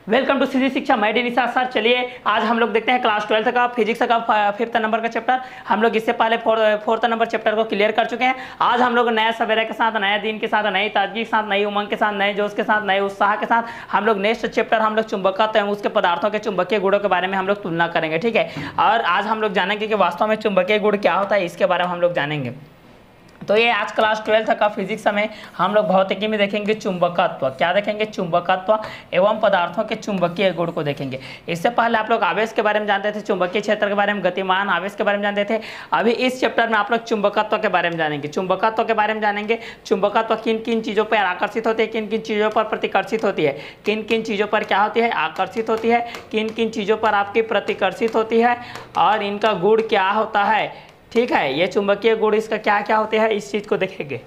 Welcome to सीधी शिक्षा। मैं D निशा sir. चलिए आज हम लोग देखते हैं क्लास 12 का फिजिक्स का 5th नंबर का चैप्टर। हम लोग इससे पहले 4th नंबर चैप्टर को क्लियर कर चुके हैं। आज हम लोग नए सवेरे के साथ, नए दिन के साथ, नई ताजगी के साथ, नई उमंग के साथ, नए जोश के साथ, नए उत्साह के साथ हम लोग नेक्स्ट चैप्टर हम लोग चुंबकत्व एवं उसके पदार्थों के चुंबकीय गुणों के बारे में हम लोग तुलना करेंगे। ठीक है, और आज हम लोग जानेंगे कि वास्तव में चुंबकीय गुण क्या होता है, इसके बारे में हम लोग जानेंगे। तो ये आज क्लास 12 का फिजिक्स में हम लोग भौतिकी में देखेंगे चुंबकत्व। क्या देखेंगे? चुंबकत्व एवं पदार्थों के चुंबकीय गुण को देखेंगे। इससे पहले आप लोग आवेश के बारे में जानते थे, चुंबकीय क्षेत्र के बारे में, गतिमान आवेश के बारे में जानते थे। अभी इस चैप्टर में आप लोग चुंबकत्व के बारे में जानेंगे। चुंबकत्व के बारे में जानेंगे चुंबकत्व किन किन चीज़ों पर आकर्षित होती है, किन किन चीज़ों पर प्रतिकर्षित होती है, किन किन चीज़ों पर क्या होती है, आकर्षित होती है, किन किन चीज़ों पर आपकी प्रतिकर्षित होती है और इनका गुण क्या होता है। ठीक है, ये चुंबकीय गुण इसका क्या क्या होते हैं, इस चीज को देखेंगे।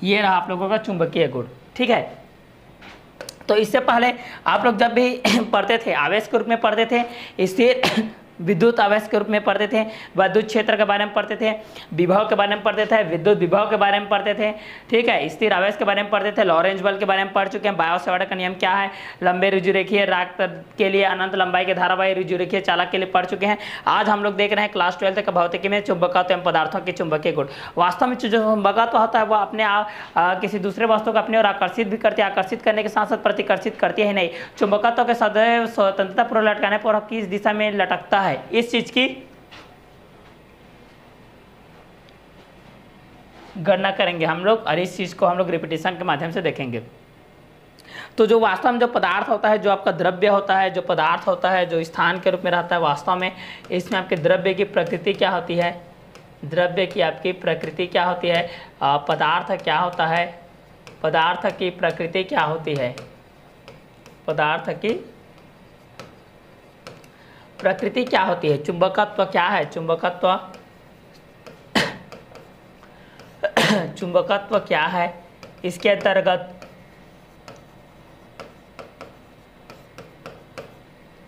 ये रहा आप लोगों का चुंबकीय गुण। ठीक है, तो इससे पहले आप लोग जब भी पढ़ते थे आवेश के रूप में पढ़ते थे, स्थिर विद्युत आवेश के रूप में पढ़ते थे, विद्युत क्षेत्र के बारे में पढ़ते थे, विभव के बारे में पढ़ते थे, विद्युत विभव के बारे में पढ़ते थे। ठीक है, स्थिर आवेश के बारे में पढ़ते थे, लॉरेंज बल के बारे में पढ़ चुके हैं, बायो-सैवर्ट का नियम क्या है, लंबे रुजुरेखीय राग के लिए अनंत लंबाई के धारावाही रुजुरेखीय चालक के लिए पढ़ चुके हैं। आज हम लोग देख रहे हैं क्लास 12 का भौतिकी में चुंबकत्व एवं पदार्थों के चुंबकीय गुण। वास्तव में जो चुंबकत्व होता है वो अपने किसी दूसरे वस्तु को अपनी ओर आकर्षित भी करती है, आकर्षित करने के साथ साथ प्रतिकर्षित करती है नहीं। चुंबकत्व के सदैव स्वतंत्रता पूर्वक लटकाने पर किस दिशा में लटकता है, इस चीज की गणना करेंगे हम लोग और इस चीज को हम लोग रिपीटेशन के माध्यम से देखेंगे। तो जो वास्तव में जो पदार्थ होता है, जो आपका द्रव्य होता है, जो पदार्थ होता है, जो स्थान के रूप में रहता है, वास्तव में इसमें आपके द्रव्य की प्रकृति क्या होती है, द्रव्य की आपकी प्रकृति क्या होती है, पदार्थ क्या होता है, पदार्थ की प्रकृति क्या होती है, पदार्थ की प्रकृति क्या होती है, चुंबकत्व क्या है, चुंबकत्व चुंबकत्व क्या है, इसके अंतर्गत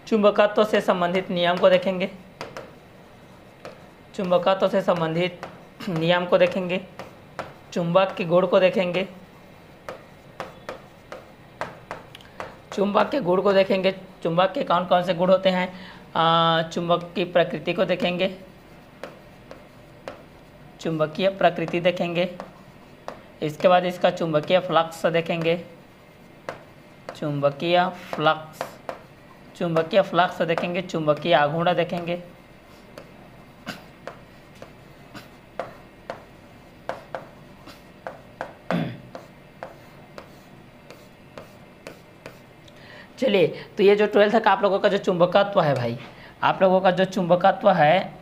चुंबकत्व से संबंधित नियम को देखेंगे, चुंबकत्व से संबंधित नियम को देखेंगे, चुंबक के गुण को देखेंगे, चुंबक के गुण को देखेंगे, चुंबक के कौन कौन से गुण होते हैं, चुंबक की प्रकृति को देखेंगे, चुंबकीय प्रकृति देखेंगे, इसके बाद इसका चुंबकीय फ्लक्स देखेंगे, चुंबकीय फ्लक्स देखेंगे, चुंबकीय आघूर्ण देखेंगे, चलिए तो ये जो 12th का आप लोगों का जो चुंबकत्व है भाई, आप लोगों का जो चुंबकत्व है,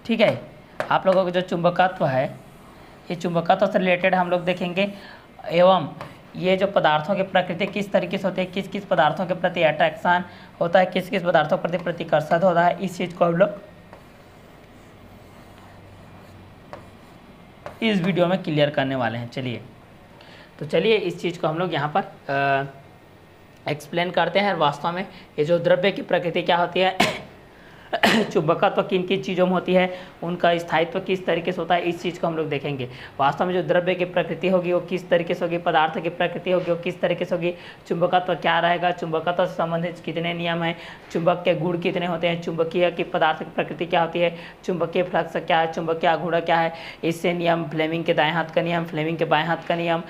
ठीक है, आप लोगों का जो चुंबकत्व है ये चुंबकत्व से रिलेटेड हम लोग देखेंगे। एवं ये जो पदार्थों की प्रकृति किस तरीके से होती है, किस किस पदार्थों के प्रति अट्रैक्शन होता है, किस किस पदार्थों के प्रति प्रतिकर्षण होता है, इस चीज़ को हम लोग इस वीडियो में क्लियर करने वाले हैं। चलिए तो चलिए इस चीज़ को हम लोग यहाँ पर एक्सप्लेन करते हैं। वास्तव में ये जो द्रव्य की प्रकृति क्या होती है, चुंबकत्व किन किन चीज़ों में होती है, उनका स्थायित्व किस तरीके से होता है, इस चीज़ को हम लोग देखेंगे। वास्तव में जो द्रव्य की प्रकृति होगी वो किस तरीके से होगी, पदार्थ की प्रकृति होगी वो किस तरीके से होगी, चुंबकत्व क्या रहेगा, चुंबकत्व से संबंधित कितने नियम हैं, चुंबक के गुण कितने होते हैं, चुंबकीय की पदार्थ की प्रकृति क्या होती है, चुंबकीय फ्लक्स क्या है, चुंबकीय आघूर्ण क्या है, इससे नियम फ्लेमिंग के दाएं हाथ का नियम, फ्लेमिंग के बाएं हाथ का नियम,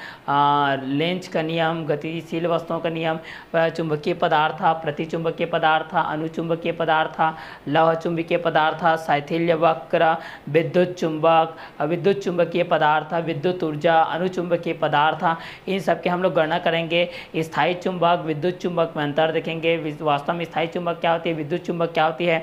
लेंज का नियम, गतिशील वस्तुओं का नियम, चुंबकीय पदार्थ, प्रतिचुंबकीय पदार्थ, अनुचुंबकीय पदार्थ, लौह चुंबकीय पदार्थ, शैथिल्य वक्र, विद्युत चुंबक, विद्युत चुंबकीय पदार्थ, विद्युत ऊर्जा, अनुचुंबकीय पदार्थ, इन सब के हम लोग गणना करेंगे। स्थायी चुंबक विद्युत चुंबक में अंतर देखेंगे, वास्तव में स्थायी चुंबक क्या होती है, विद्युत चुंबक क्या होती है,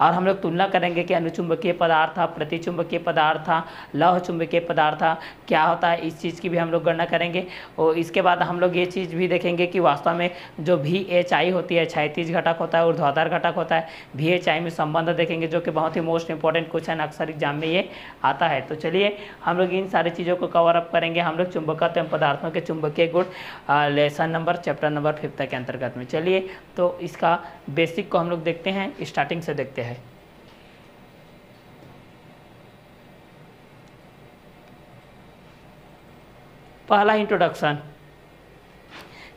और हम लोग तुलना करेंगे कि अनुचुंबकीय पदार्थ, प्रतिचुंबकीय पदार्थ, लौह चुंबकीय पदार्थ क्या होता है, इस चीज़ की भी हम लोग गणना करेंगे। और इसके बाद हम लोग ये चीज़ भी देखेंगे कि वास्तव में जो VHI होती है, क्षैतिज घटक होता है, ऊर्ध्वाधर घटक होता है, VHI में संबंध देखेंगे, जो कि बहुत ही मोस्ट इंपॉर्टेंट क्वेश्चन अक्सर एग्जाम में ये आता है। तो चलिए हम लोग इन सारी चीज़ों को कवर अप करेंगे हम लोग चुंबकत्व एवं पदार्थों के चुंबकीय गुण लेसन नंबर चैप्टर नंबर 5 के अंतर्गत में। चलिए तो इसका बेसिक को हम लोग देखते हैं, स्टार्टिंग से देखते हैं। पहला इंट्रोडक्शन,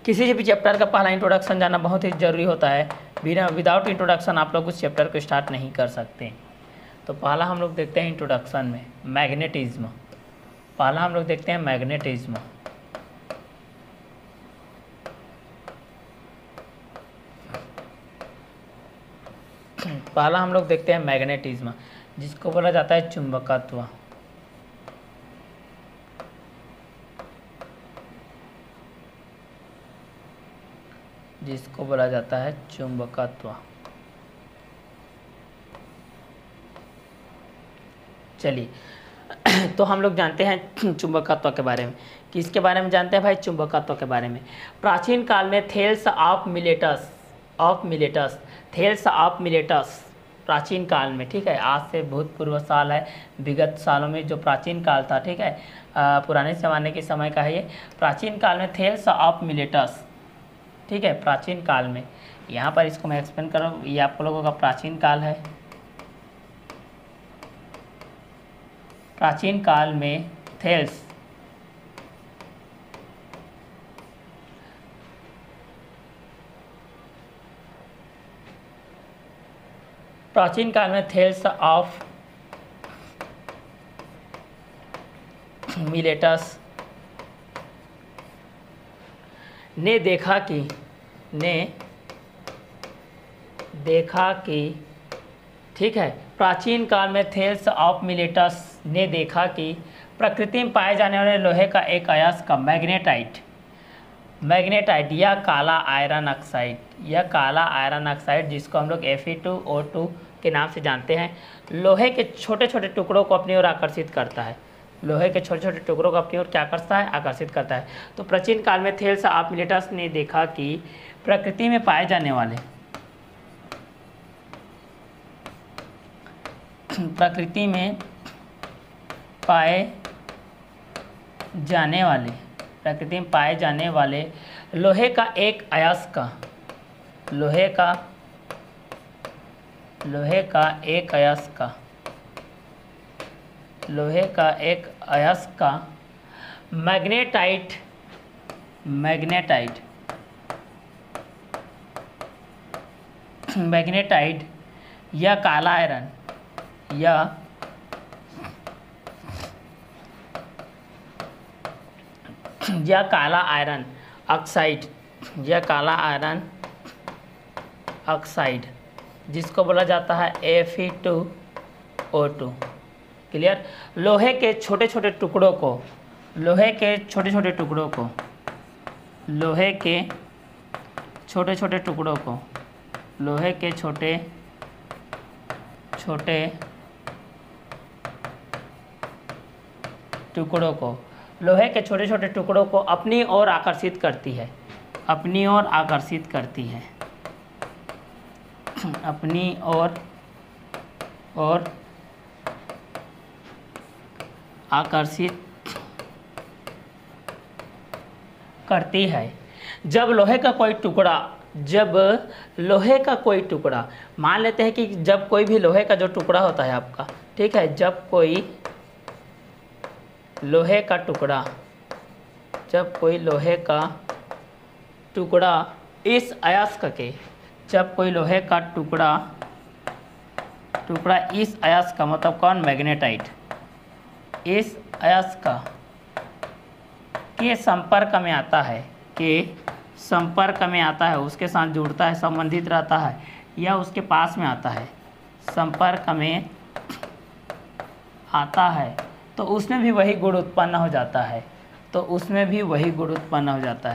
किसी भी चैप्टर का पहला इंट्रोडक्शन जानना बहुत ही ज़रूरी होता है। बिना विदाउट इंट्रोडक्शन आप लोग उस चैप्टर को स्टार्ट नहीं कर सकते। तो पहला हम लोग देखते हैं इंट्रोडक्शन में मैग्नेटिज्म। पहला हम लोग देखते हैं मैग्नेटिज्म। पहला हम लोग देखते हैं मैग्नेटिज्म, जिसको बोला जाता है चुंबकत्व। जिसको बोला जाता है चुंबकत्व। चलिए तो हम लोग जानते हैं चुंबकत्व के बारे में। किसके बारे में जानते हैं भाई? चुंबकत्व के बारे में। प्राचीन काल में थेल्स ऑफ मिलेटस प्राचीन काल में, ठीक है, आज से बहुत पूर्व साल है, विगत सालों में जो प्राचीन काल था, ठीक है, पुराने ज़माने के समय का है ये। प्राचीन काल में थेल्स ऑफ मिलेटस, ठीक है, प्राचीन काल में, यहाँ पर इसको मैं एक्सप्लेन कर रहा हूँ, ये आप लोगों का प्राचीन काल है। प्राचीन काल में थेल्स ऑफ मिलेटस ने देखा कि ठीक है, प्राचीन काल में थेल्स ऑफ मिलेटस ने देखा कि प्रकृति में पाए जाने वाले लोहे का एक अयस्क मैग्नेटाइट या काला आयरन ऑक्साइड, जिसको हम लोग Fe2O2 के नाम से जानते हैं, लोहे के छोटे छोटे टुकड़ों को अपनी ओर आकर्षित करता है। लोहे के छोटे छोटे टुकड़ों को अपनी ओर क्या करता है? आकर्षित करता है। तो प्राचीन काल में थेल्स ऑफ मिलेटस ने देखा कि प्रकृति में पाए जाने वाले लोहे का एक अयस्क मैग्नेटाइट या काला आयरन या काला आयरन ऑक्साइड, जिसको बोला जाता है Fe2O2। क्लियर? लोहे के छोटे छोटे टुकड़ों को अपनी ओर आकर्षित करती है। जब लोहे का कोई टुकड़ा मान लेते हैं कि जब कोई भी लोहे का जो टुकड़ा होता है आपका, ठीक है, जब कोई लोहे का टुकड़ा इस अयस्क के इस अयस्क का मतलब कौन? मैग्नेटाइट, इस अयस्क के संपर्क में आता है, उसके साथ जुड़ता है, संबंधित रहता है, या उसके पास में आता है, संपर्क में आता है, तो उसमें भी वही गुण उत्पन्न हो जाता है। तो उसमें भी वही गुण उत्पन्न हो जाता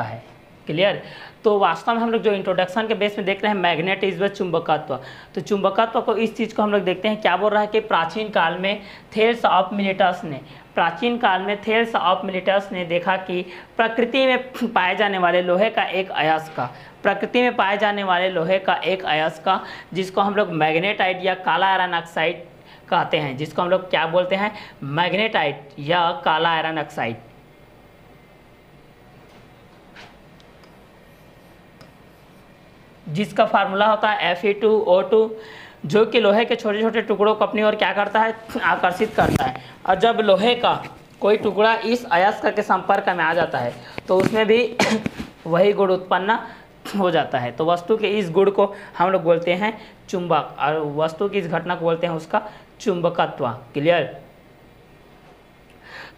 है। क्लियर? तो वास्तव में हम लोग जो इंट्रोडक्शन के बेस में देख रहे हैं मैग्नेटिज्म, चुंबकत्व, तो चुंबकत्व को इस चीज़ को हम लोग देखते हैं क्या बोल रहा है कि प्राचीन काल में थेल्स ऑफ मिलेटस ने देखा कि प्रकृति में पाए जाने वाले लोहे का एक अयस्क जिसको हम लोग मैग्नेटाइट या काला आयरन ऑक्साइड कहते हैं, जिसको हम लोग क्या बोलते हैं, मैग्नेटाइट या काला आयरन ऑक्साइड। जिसका फार्मूला होता है Fe2O2, जो कि लोहे के छोटे छोटे टुकड़ों को अपनी ओर क्या करता है, आकर्षित करता है। और जब लोहे का कोई टुकड़ा इस अयस्क के संपर्क में आ जाता है तो उसमें भी वही गुण उत्पन्न हो जाता है। तो वस्तु के इस गुण को हम लोग बोलते हैं चुंबक, और वस्तु की इस घटना को बोलते हैं उसका चुंबकत्व। क्लियर।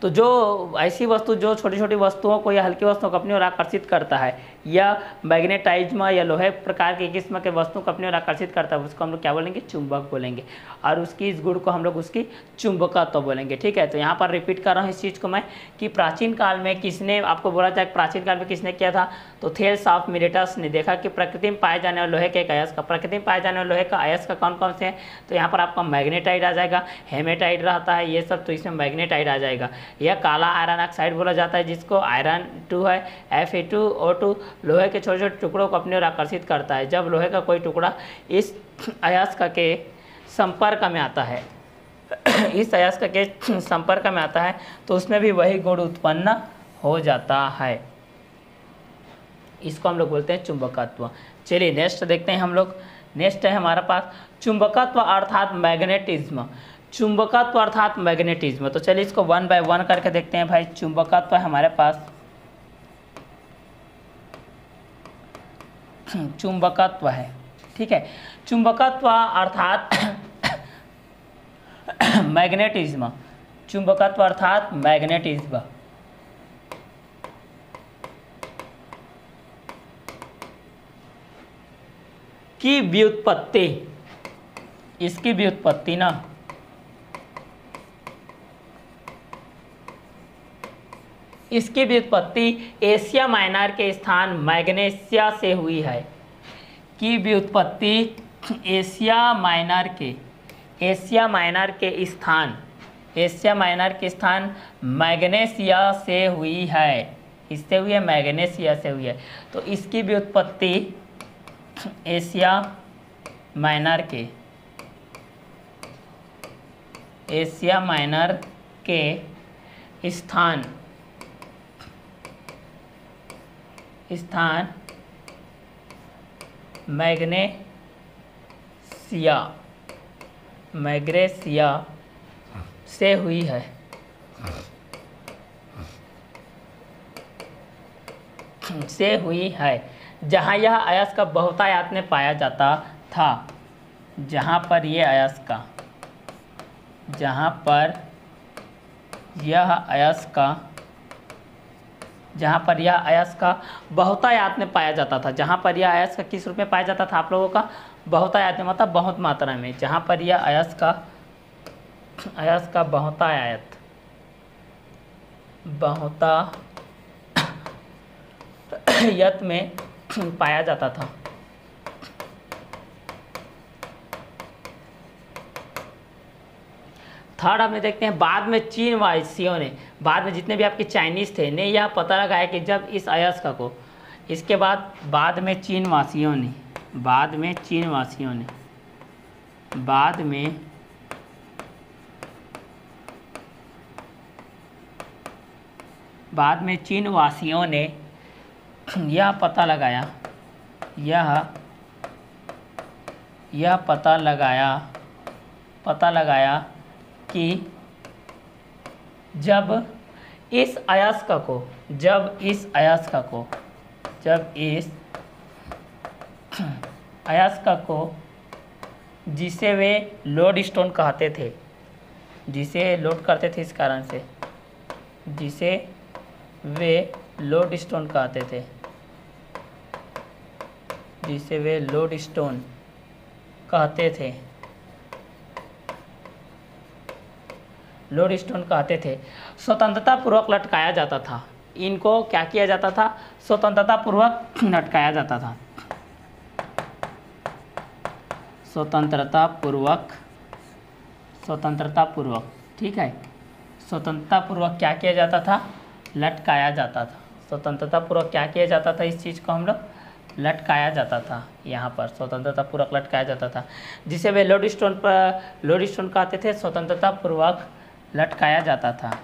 तो जो ऐसी वस्तु जो छोटी छोटी वस्तुओं को या हल्की वस्तुओं को अपनी ओर आकर्षित करता है, या मैग्नेटाइज्म या लोहे प्रकार की किस्म के वस्तु को अपनी ओर आकर्षित करता है, उसको हम लोग क्या बोलेंगे, चुंबक बोलेंगे। और उसकी इस गुण को हम लोग उसकी चुंबकत्व बोलेंगे। ठीक है। तो यहाँ पर रिपीट कर रहा हूँ इस चीज़ को मैं कि प्राचीन काल में किसने, आपको बोला जाए प्राचीन काल में किसने किया था, तो थेल्स ऑफ मिलेटस ने देखा कि प्रकृति में पाए जाने वाले लोहे के एक अयस्क, प्रकृति में पाए जाने वाले लोहे का अयस्क कौन कौन से हैं, तो यहाँ पर आपका मैग्नेटाइट आ जाएगा, हेमेटाइट रहता है ये सब, तो इसमें मैग्नेटाइट आ जाएगा। यह काला आयरन ऑक्साइड बोला जाता है, जिसको आयरन 2 है, Fe2O2 लोहे के छोटे छोटे टुकड़ों को अपनी ओर आकर्षित करता है। जब लोहे का कोई टुकड़ा इस अयस्क के संपर्क में आता है इस अयस्क के संपर्क में आता है तो उसमें भी वही गुण उत्पन्न हो जाता है। इसको हम लोग बोलते हैं चुंबकत्व। चलिए नेक्स्ट देखते हैं हम लोग। नेक्स्ट है हमारा पास चुंबकत्व अर्थात मैग्नेटिज्म। चुंबकत्व अर्थात मैग्नेटिज्म, तो चलिए इसको 1 बाय 1 करके देखते हैं भाई। चुंबकत्व है हमारे पास, चुंबकत्व है, ठीक है। चुंबकत्व अर्थात मैग्नेटिज्म, चुंबकत्व अर्थात मैग्नेटिज्म। की व्युत्पत्ति, इसकी व्युत्पत्ति ना इसकी व्युत्पत्ति एशिया माइनर के स्थान मैग्नेशिया से हुई है। की व्युत्पत्ति एशिया माइनर के स्थान मैग्नेशिया से हुई है। इससे हुई है, मैग्नेशिया से हुई है। तो इसकी व्युत्पत्ति एशिया माइनर के स्थान मैग्नेशिया से हुई है। जहाँ यह अयस्क बहुतायत में पाया जाता था। जहाँ पर यह अयस्क बहुतायत में पाया जाता था। जहाँ पर यह अयस्क किस रूप में पाया जाता था आप लोगों का, बहुतायत में, मतलब बहुत मात्रा में। जहाँ पर यह अयस्क बहुतायत में पाया जाता था। थर्ड हमने देखते हैं, बाद में चीन वासियों ने, बाद में जितने भी आपके चाइनीज थे ने यह पता लगाया कि जब इस अयस्क को, इसके बाद में चीन वासियों ने यह पता लगाया कि जब इस अयस्क को जिसे वे लोड स्टोन कहते थे, जिसे लोड करते थे, इस कारण से जिसे वे लोड स्टोन कहते थे, स्वतंत्रता पूर्वक लटकाया जाता था। इनको क्या किया जाता था, स्वतंत्रता पूर्वक लटकाया जाता था। स्वतंत्रता पूर्वक, ठीक है। स्वतंत्रता पूर्वक क्या किया जाता था, लटकाया जाता था। स्वतंत्रता पूर्वक क्या किया जाता था, इस चीज़ को हम लोग लटकाया जाता था, यहाँ पर स्वतंत्रता पूर्वक लटकाया जाता था, जिसे वे लोड स्टोन कहते थे। स्वतंत्रता पूर्वक लटकाया जाता था।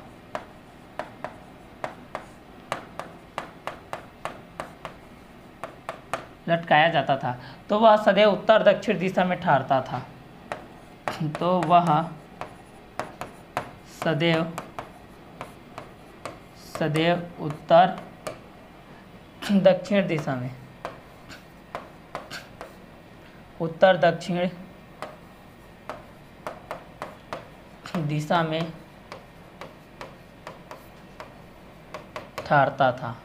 लटकाया जाता था तो वह सदैव उत्तर दक्षिण दिशा में ठहरता था। तो वह सदैव उत्तर दक्षिण दिशा में उत्तर दक्षिण दिशा में ठहरता था।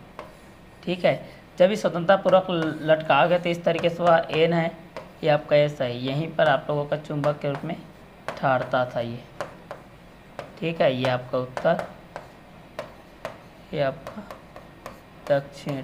ठीक है, जब भी स्वतंत्रता पूर्वक लटका गया तो इस तरीके से वह एन है, ये आपका एस है, यहीं पर आप लोगों का चुंबक के रूप में ठहरता था ये। ठीक है, ये आपका उत्तर, ये आपका दक्षिण।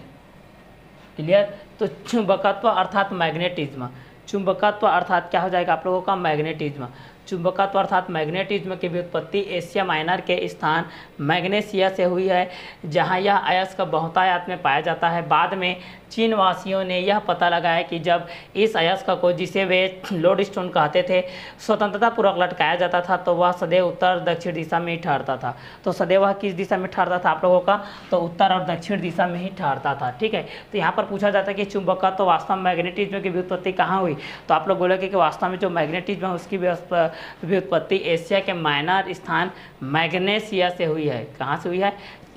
क्लियर। तो चुंबकत्व अर्थात मैग्नेटिज्म, चुंबकत्व अर्थात क्या हो जाएगा आप लोगों का मैग्नेटिज्म। चुंबकत्व अर्थात मैग्नेटिज्म की व्युत्पत्ति एशिया माइनर के स्थान मैग्नेशिया से हुई है, जहां यह अयस्क बहुतायत में पाया जाता है। बाद में चीन वासियों ने यह पता लगाया कि जब इस अयस्क को, जिसे वे लोड स्टोन कहते थे, स्वतंत्रता पूर्वक लटकाया जाता था तो वह सदैव उत्तर दक्षिण दिशा में ही ठहरता था। तो सदैव वह किस दिशा में ठहरता था आप लोगों का, तो उत्तर और दक्षिण दिशा में ही ठहरता था। ठीक है, तो यहाँ पर पूछा जाता है कि चुंबकत्व तो वास्तव में मैग्नेटिज्म की व्युत्पत्ति कहाँ हुई, तो आप लोग बोलोगे कि वास्तव में जो मैग्नेटिज्म है उसकी व्युत्पत्ति एशिया के माइनर स्थान मैग्नेशिया से हुई है। कहाँ से हुई है,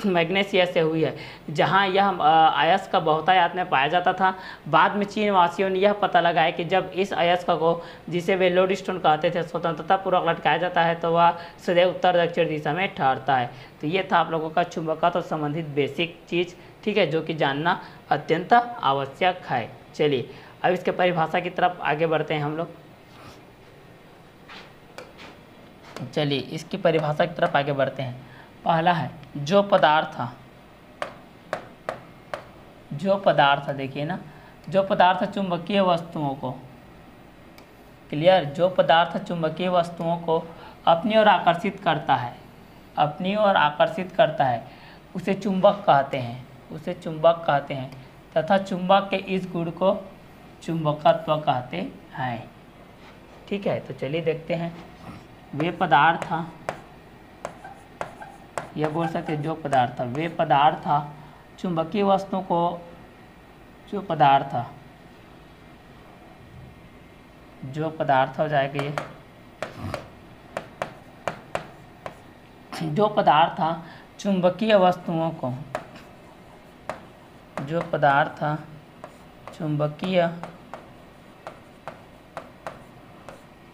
मैग्नेशिया से हुई है, जहाँ यह अयस्क बहुतायत में पाया जाता था। बाद में चीन वासियों ने यह पता लगाया कि जब इस अयस्क को, जिसे वे लोड स्टोन कहते थे, स्वतंत्रता पूर्वक लटकाया जाता है तो वह सदैव उत्तर दक्षिण दिशा में ठहरता है। तो ये था आप लोगों का चुंबकत्व से संबंधित बेसिक चीज़। ठीक है, जो कि जानना अत्यंत आवश्यक है। चलिए अब इसके परिभाषा की तरफ आगे बढ़ते हैं हम लोग। चलिए इसकी परिभाषा की तरफ आगे बढ़ते हैं। पहला है जो पदार्थ देखिए ना, जो पदार्थ चुंबकीय वस्तुओं को, क्लियर, जो पदार्थ चुंबकीय वस्तुओं को अपनी ओर आकर्षित करता है, अपनी ओर आकर्षित करता है, उसे चुंबक कहते हैं, उसे चुंबक कहते हैं, तथा चुंबक के इस गुण को चुंबकत्व कहते हैं। ठीक है, तो चलिए देखते हैं। वे पदार्थ, यह बोल सकते हैं जो पदार्थ, वे पदार्थ चुंबकीय वस्तुओं को, जो पदार्थ हो जाएगा ये, जो पदार्थ चुंबकीय वस्तुओं को, जो पदार्थ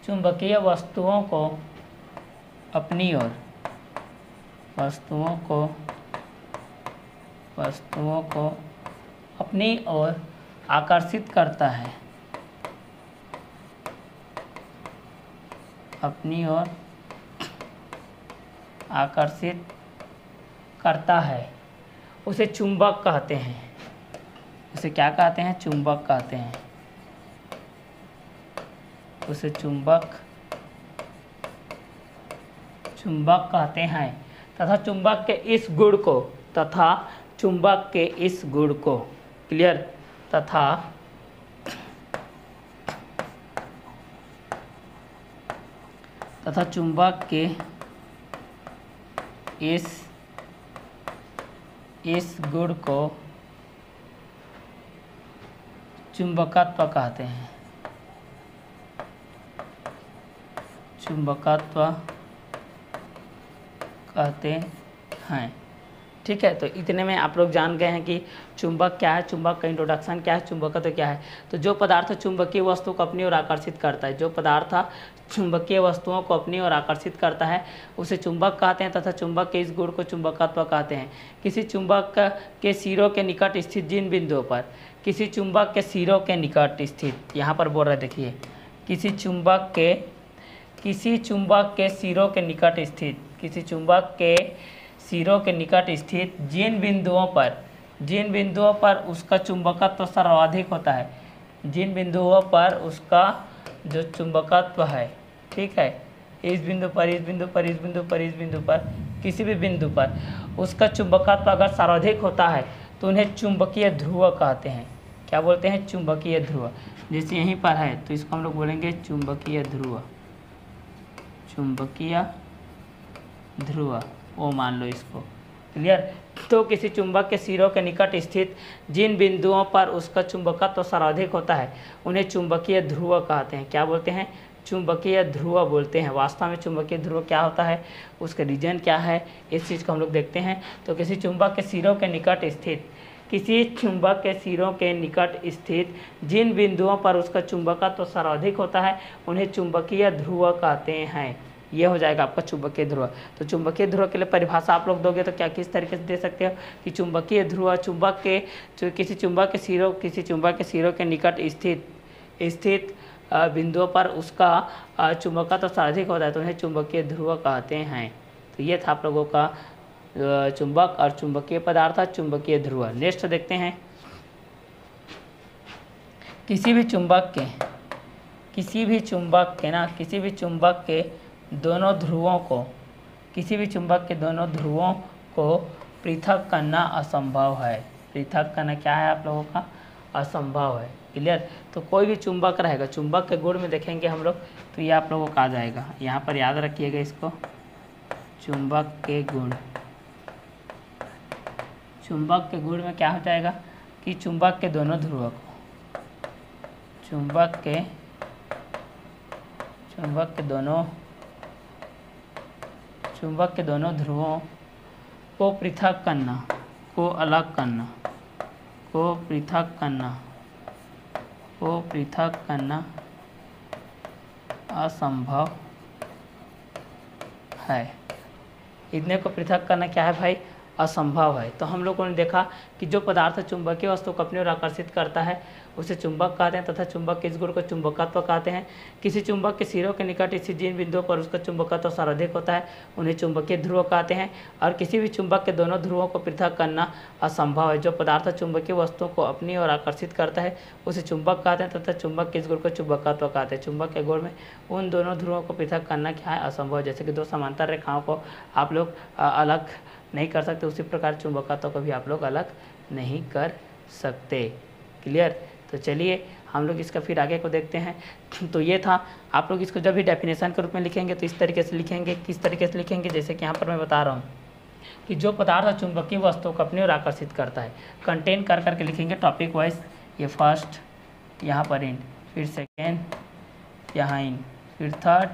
चुंबकीय वस्तुओं को अपनी ओर, वस्तुओं को अपनी ओर आकर्षित करता है, अपनी ओर आकर्षित करता है, उसे चुंबक कहते हैं। उसे क्या कहते हैं, चुंबक कहते हैं। उसे चुंबक कहते हैं। तथा चुंबक के इस गुण को, तथा चुंबक के इस गुण को, क्लियर, तथा चुंबक के इस गुण को चुंबकत्व कहते हैं, चुंबकत्व कहते हैं। ठीक है, तो इतने में आप लोग जान गए हैं कि चुंबक क्या है, चुंबक का इंट्रोडक्शन क्या है, चुंबकत्व क्या है। तो जो पदार्थ चुंबकीय वस्तु को अपनी ओर आकर्षित करता है, जो पदार्थ चुंबकीय वस्तुओं को अपनी ओर आकर्षित करता है, उसे चुंबक कहते हैं, तथा चुंबक के इस गुण को चुंबकत्व कहते हैं। किसी चुंबक के सिरों के निकट स्थित जिन बिंदुओं पर, किसी चुंबक के सिरों के निकट स्थित, यहाँ पर बोल रहे देखिए, किसी चुंबक के सिरों के निकट स्थित, किसी चुंबक के सिरों के निकट स्थित जिन बिंदुओं पर उसका चुंबकत्व सर्वाधिक होता है, जिन बिंदुओं पर उसका जो चुंबकत्व है, ठीक है, इस बिंदु पर, इस बिंदु पर, इस बिंदु पर, इस बिंदु पर, किसी भी बिंदु पर उसका चुंबकत्व अगर सर्वाधिक होता है तो उन्हें चुंबकीय ध्रुव कहते हैं। क्या बोलते हैं, चुंबकीय ध्रुव। जैसे यहीं पर है तो इसको हम लोग बोलेंगे चुंबकीय ध्रुव, चुंबकीय ध्रुव, वो मान लो इसको। क्लियर। तो किसी चुंबक के सिरों के निकट स्थित जिन बिंदुओं पर उसका चुंबकत्व तो सर्वाधिक होता है उन्हें चुंबकीय ध्रुव कहते हैं। क्या बोलते हैं, चुंबकीय ध्रुव बोलते हैं। वास्तव में चुंबकीय ध्रुव क्या होता है, उसका रीजन क्या है, इस चीज़ को हम लोग देखते हैं। तो किसी चुंबक के सिरों के निकट स्थित, किसी चुंबक के सिरों के निकट स्थित जिन बिंदुओं पर उसका चुंबकत्व तो सर्वाधिक होता है उन्हें चुंबकीय ध्रुव कहते हैं। ये हो जाएगा आपका चुंबकीय ध्रुव। तो चुंबकीय ध्रुव के लिए परिभाषा आप लोग दोगे तो क्या किस तरीके से दे सकते हो कि चुंबकीय ध्रुव चुंबक के किसी चुंबक के सिरों के निकट स्थित बिंदुओं पर उसका चुंबकत्व तो सर्वाधिक होता है तो उन्हें चुंबकीय ध्रुव कहते हैं। तो ये था आप लोगों का चुंबक और चुंबकीय पदार्थ, चुंबकीय ध्रुव। नेक्स्ट देखते हैं, किसी भी चुंबक के दोनों ध्रुवों को पृथक करना असंभव है। पृथक करना क्या है आप लोगों का, असंभव है। क्लियर। तो कोई भी चुंबक रहेगा, चुंबक के गुण में देखेंगे हम लोग तो ये आप लोगों को आ जाएगा। यहाँ पर याद रखिएगा इसको, चुंबक के गुण। चुंबक के गुण में क्या हो जाएगा कि चुंबक के दोनों ध्रुवों को, चुंबक के दोनों ध्रुवों को पृथक करना, को अलग करना, को पृथक करना असंभव है। इतने को पृथक करना क्या है भाई, असंभव है। तो हम लोगों ने देखा कि जो पदार्थ चुंबकीय वस्तु को अपनी ओर आकर्षित करता है उसे चुंबक कहते हैं तथा चुंबक के इस गुण को चुंबकत्व कहते हैं। किसी चुंबक के सिरों के निकट स्थित जिन बिंदुओं पर उसका चुंबकत्व सर्वाधिक होता है उन्हें चुंबकीय ध्रुव कहते हैं। और किसी भी चुंबक के दोनों ध्रुवों को पृथक करना असंभव है। जो पदार्थ चुंबकीय वस्तुओं को अपनी ओर आकर्षित करता है उसे चुंबक कहते हैं तथा चुंबक के इस गुण को चुंबकत्व कहते हैं। चुंबक के गुण में उन दोनों ध्रुवों को पृथक करना क्या है, असंभव। जैसे कि दो समांतर रेखाओं को आप लोग अलग नहीं कर सकते, उसी प्रकार चुंबकत्व को भी आप लोग अलग नहीं कर सकते। क्लियर। तो चलिए हम लोग इसका फिर आगे को देखते हैं। तो ये था, आप लोग इसको जब भी डेफिनेशन के रूप में लिखेंगे तो इस तरीके से लिखेंगे। किस तरीके से लिखेंगे, जैसे कि यहाँ पर मैं बता रहा हूँ कि जो पदार्थ चुंबकीय वस्तु को अपनी ओर आकर्षित करता है, कंटेन कर करके लिखेंगे टॉपिक वाइज। ये फर्स्ट यहाँ पर इन, फिर सेकेंड यहाँ इन, फिर थर्ड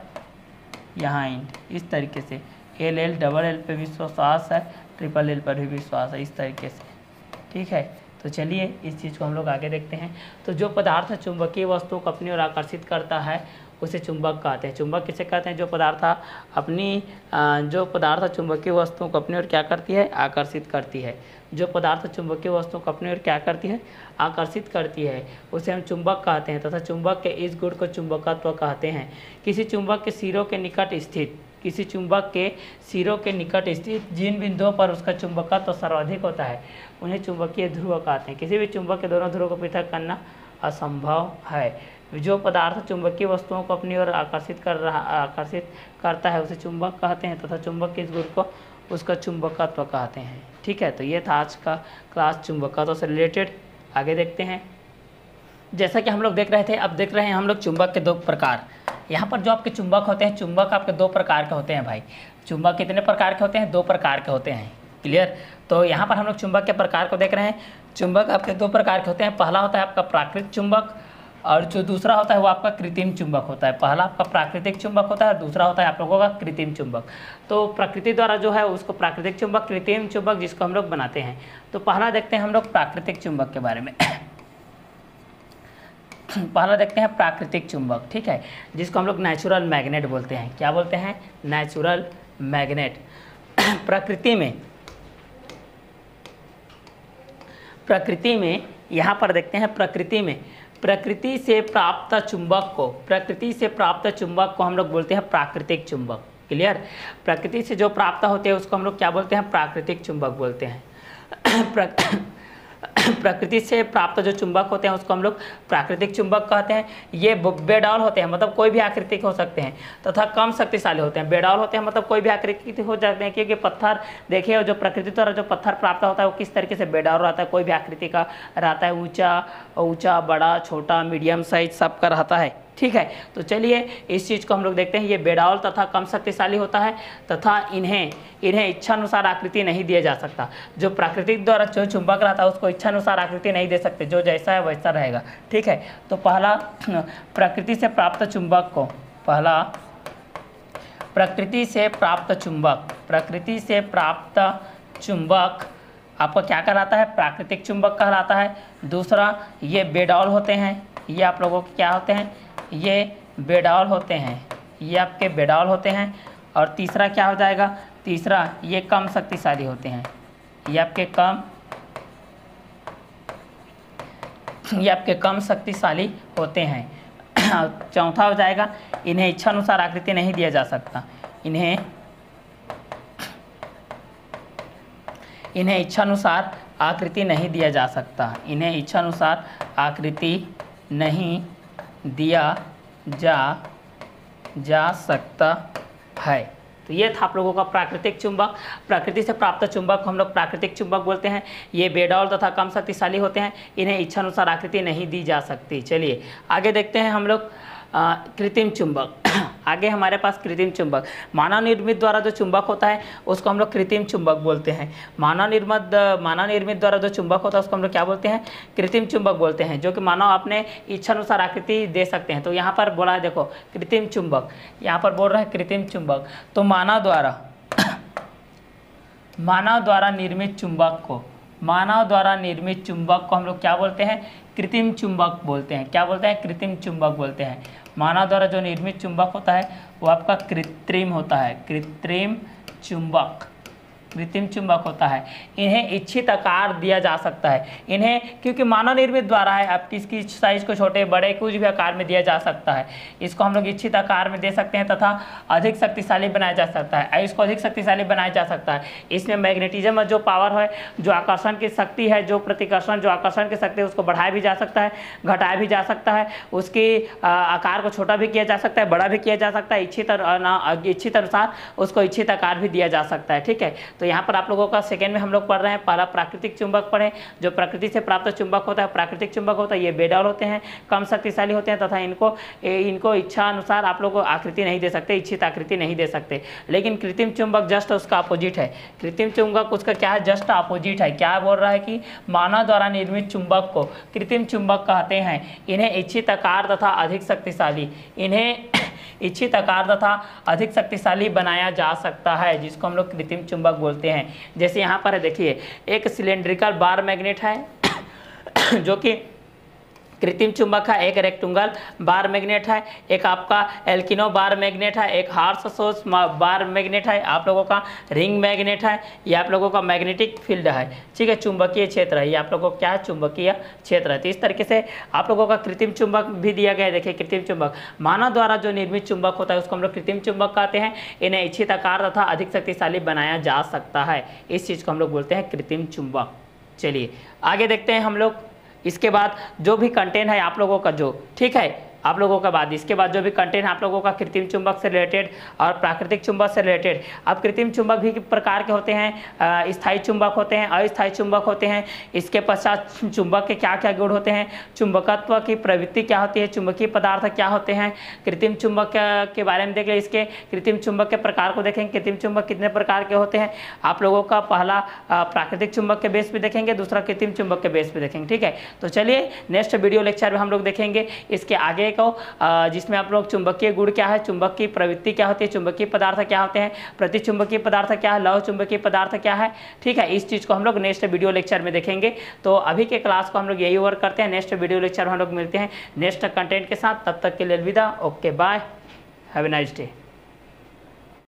यहाँ इन, इस तरीके से। एल डबल एल पे विश्वास है, ट्रिपल एल पर भी विश्वास है, इस तरीके से। ठीक है। तो चलिए इस चीज़ को हम लोग आगे देखते हैं। तो जो पदार्थ चुंबकीय वस्तु को अपनी ओर आकर्षित करता है उसे चुंबक कहते हैं। चुंबक किसे कहते हैं, जो पदार्थ चुंबकीय वस्तुओं को अपनी ओर क्या करती है, आकर्षित करती है। जो पदार्थ चुंबकीय वस्तुओं को अपनी ओर क्या करती है, आकर्षित करती है, उसे हम चुंबक कहते हैं तथा चुंबक के इस गुण को चुंबकत्व कहते हैं। किसी चुंबक के सिरों के निकट स्थित जिन बिंदुओं पर उसका चुंबकत्व सर्वाधिक होता है उन्हें चुंबकीय ध्रुव कहते हैं। किसी भी चुंबक के दोनों ध्रुवों को पृथक करना असंभव है। जो पदार्थ चुंबकीय वस्तुओं को अपनी ओर आकर्षित करता है उसे चुंबक कहते हैं तथा चुंबक के इस गुण को उसका चुंबकत्व कहते हैं। ठीक है। तो ये था आज का क्लास चुंबकत्व से रिलेटेड। आगे देखते हैं। जैसा कि हम लोग देख रहे थे, अब देख रहे हैं हम लोग चुंबक के दो प्रकार। यहाँ पर जो आपके चुंबक होते हैं, चुंबक आपके दो प्रकार के होते हैं भाई। चुंबक कितने प्रकार के होते हैं, दो प्रकार के होते हैं। क्लियर। तो यहाँ पर हम लोग चुंबक के प्रकार को देख रहे हैं। चुंबक आपके दो प्रकार के होते हैं। पहला होता है आपका प्राकृतिक चुंबक और जो दूसरा होता है वो आपका कृत्रिम चुंबक होता है। पहला आपका प्राकृतिक चुंबक होता है और दूसरा होता है आप लोगों का कृत्रिम चुंबक। तो प्रकृति द्वारा जो है उसको प्राकृतिक चुंबक, कृत्रिम चुंबक जिसको हम लोग बनाते हैं। तो पहला देखते हैं हम लोग प्राकृतिक चुंबक के बारे में। पहला देखते हैं प्राकृतिक चुंबक। ठीक है। जिसको हम लोग नेचुरल मैग्नेट बोलते हैं। क्या बोलते हैं, नेचुरल मैग्नेट। प्रकृति में यहाँ पर देखते हैं, प्रकृति से प्राप्त चुंबक को हम लोग बोलते हैं प्राकृतिक चुंबक। क्लियर। प्रकृति से जो प्राप्त होते हैं उसको हम लोग क्या बोलते हैं, प्राकृतिक चुंबक बोलते हैं। प्रकृति से प्राप्त जो चुंबक होते हैं उसको हम लोग प्राकृतिक चुंबक कहते हैं। ये बेडौल होते हैं, मतलब कोई भी आकृति हो सकते हैं, तथा कम शक्तिशाली होते हैं। बेडौल होते हैं मतलब कोई भी आकृति हो जाते हैं, क्योंकि पत्थर देखिए जो प्रकृति द्वारा जो पत्थर प्राप्त होता है वो किस तरीके से बेडौल रहता है, कोई भी आकृति का रहता है, ऊंचा बड़ा छोटा मीडियम साइज सबका रहता है। ठीक है, तो चलिए इस चीज़ को हम लोग देखते हैं। ये बेडौल तथा कम शक्तिशाली होता है तथा इन्हें इच्छानुसार आकृति नहीं दिया जा सकता। जो प्राकृतिक द्वारा जो चुंबक रहता है उसको इच्छानुसार आकृति नहीं दे सकते, जो जैसा है वैसा रहेगा। ठीक है, तो पहला प्रकृति से प्राप्त चुंबक को, पहला प्रकृति से प्राप्त चुंबक आपका क्या कहलाता है, प्राकृतिक चुंबक कहलाता है। दूसरा ये बेडौल होते हैं, ये आप लोगों के क्या होते हैं, ये बेडौल होते हैं, ये आपके बेडौल होते हैं। और तीसरा क्या हो जाएगा, तीसरा ये कम शक्तिशाली होते हैं, ये आपके कम शक्तिशाली होते हैं। चौथा हो जाएगा इन्हें इच्छानुसार आकृति नहीं दिया जा सकता, इन्हें इच्छानुसार आकृति नहीं दिया जा सकता, इन्हें इच्छानुसार आकृति नहीं दिया जा सकता है। तो ये था आप लोगों का प्राकृतिक चुंबक। प्रकृति से प्राप्त चुंबक को हम लोग प्राकृतिक चुंबक बोलते हैं। ये बेडौल तथा कम शक्तिशाली होते हैं, इन्हें इच्छानुसार आकृति नहीं दी जा सकती। चलिए आगे देखते हैं हम लोग कृत्रिम चुंबक। आगे हमारे पास कृत्रिम चुंबक, मानव निर्मित द्वारा जो चुंबक होता है उसको हम लोग कृत्रिम चुंबक बोलते हैं। मानव निर्मित द्वारा जो चुंबक होता है उसको हम लोग क्या बोलते हैं, कृत्रिम चुंबक बोलते हैं, जो कि मानव अपने इच्छानुसार आकृति दे सकते हैं। तो यहाँ पर बोला है देखो कृत्रिम चुंबक, यहाँ पर बोल रहा है कृत्रिम चुंबक। तो मानव द्वारा निर्मित चुंबक को हम लोग क्या बोलते हैं, कृत्रिम चुंबक बोलते हैं। क्या बोलते हैं, कृत्रिम चुंबक बोलते हैं। मानव द्वारा जो निर्मित चुंबक होता है वो आपका कृत्रिम होता है, कृत्रिम चुंबक होता है। इन्हें इच्छित आकार दिया जा सकता है, इन्हें क्योंकि मानव निर्मित द्वारा है, आप किसकी साइज को छोटे बड़े कुछ भी आकार में दिया जा सकता है। इसको हम लोग इच्छित आकार में दे सकते हैं तथा अधिक शक्तिशाली बनाया जा सकता है। इसको अधिक शक्तिशाली बनाया जा सकता है। इसमें मैग्नेटिज्म जो पावर है, जो आकर्षण की शक्ति है, जो प्रतिकर्षण जो आकर्षण की शक्ति है उसको बढ़ाया भी जा सकता है, घटाया भी जा सकता है। उसकी आकार को छोटा भी किया जा सकता है, बड़ा भी किया जा सकता है। इच्छित अनुसार उसको इच्छित आकार भी दिया जा सकता है। ठीक है, तो यहाँ पर आप लोगों का सेकेंड में हम लोग पढ़ रहे हैं, पहला प्राकृतिक चुंबक पढ़े, जो प्रकृति से प्राप्त चुंबक होता है, प्राकृतिक चुंबक होता है। ये बेडौल होते हैं, कम शक्तिशाली होते हैं तथा इनको इच्छा अनुसार आप लोग आकृति नहीं दे सकते, इच्छित आकृति नहीं दे सकते। लेकिन कृत्रिम चुंबक जस्ट उसका अपोजिट है। कृत्रिम चुंबक उसका क्या है, जस्ट अपोजिट है। क्या बोल रहा है कि मानव द्वारा निर्मित चुंबक को कृत्रिम चुंबक कहते हैं। इन्हें इच्छित आकार तथा अधिक शक्तिशाली बनाया जा सकता है, जिसको हम लोग कृत्रिम चुंबक बोलते हैं। जैसे यहाँ पर है देखिए, एक सिलेंड्रिकल बार मैग्नेट है जो कि कृत्रिम चुंबक है, एक रेक्टेंगल बार मैग्नेट है, एक आपका एल्किनो बार मैग्नेट है, एक हार्स सोर्स बार मैग्नेट है, आप लोगों का रिंग मैग्नेट है, ये आप लोगों का मैग्नेटिक फील्ड है। ठीक है, चुंबकीय क्षेत्र है, ये आप लोगों को क्या है, चुंबकीय क्षेत्र है। तो इस तरीके से आप लोगों का कृत्रिम चुंबक भी दिया गया है। देखिए कृत्रिम चुंबक, मानव द्वारा जो निर्मित चुंबक होता है उसको हम लोग कृत्रिम चुंबक कहते हैं। इन्हें इच्छित आकार तथा अधिक शक्तिशाली बनाया जा सकता है, इस चीज़ को हम लोग बोलते हैं कृत्रिम चुंबक। चलिए आगे देखते हैं हम लोग। इसके बाद जो भी कंटेंट है आप लोगों का जो, ठीक है, आप लोगों का बाद इसके बाद जो भी कंटेंट है आप लोगों का कृत्रिम चुंबक से रिलेटेड और प्राकृतिक चुंबक से रिलेटेड। अब कृत्रिम चुंबक भी प्रकार के होते हैं, स्थायी चुंबक होते हैं, अस्थायी चुंबक होते हैं। इसके पश्चात चुंबक के क्या क्या गुण होते हैं, चुंबकत्व की प्रवृत्ति क्या होती है, चुंबकीय पदार्थ क्या होते हैं। कृत्रिम चुंबक के बारे में देख लें, इसके कृत्रिम चुंबक के प्रकार को देखेंगे, कृत्रिम चुंबक कितने प्रकार के होते हैं। आप लोगों का पहला प्राकृतिक चुंबक के बेस पे देखेंगे, दूसरा कृत्रिम चुंबक के बेस पे देखेंगे। ठीक है, तो चलिए नेक्स्ट वीडियो लेक्चर में हम लोग देखेंगे इसके आगे को, जिसमें आप लोग चुंबकीय गुण क्या है, चुंबक की प्रवृत्ति क्या होती है, चुंबकीय पदार्थ क्या होते हैं, प्रतिचुंबकीय पदार्थ क्या है, लौह चुंबकीय पदार्थ क्या है। ठीक है, इस चीज़ को हम लोग नेक्स्ट वीडियो लेक्चर में देखेंगे। तो अभी के क्लास को हम लोग यही ओवर करते हैं, नेक्स्ट वीडियो लेक्चर में हम लोग मिलते हैं नेक्स्ट कंटेंट के साथ। तब तक के लिए अलविदा, okay bye, have a nice day.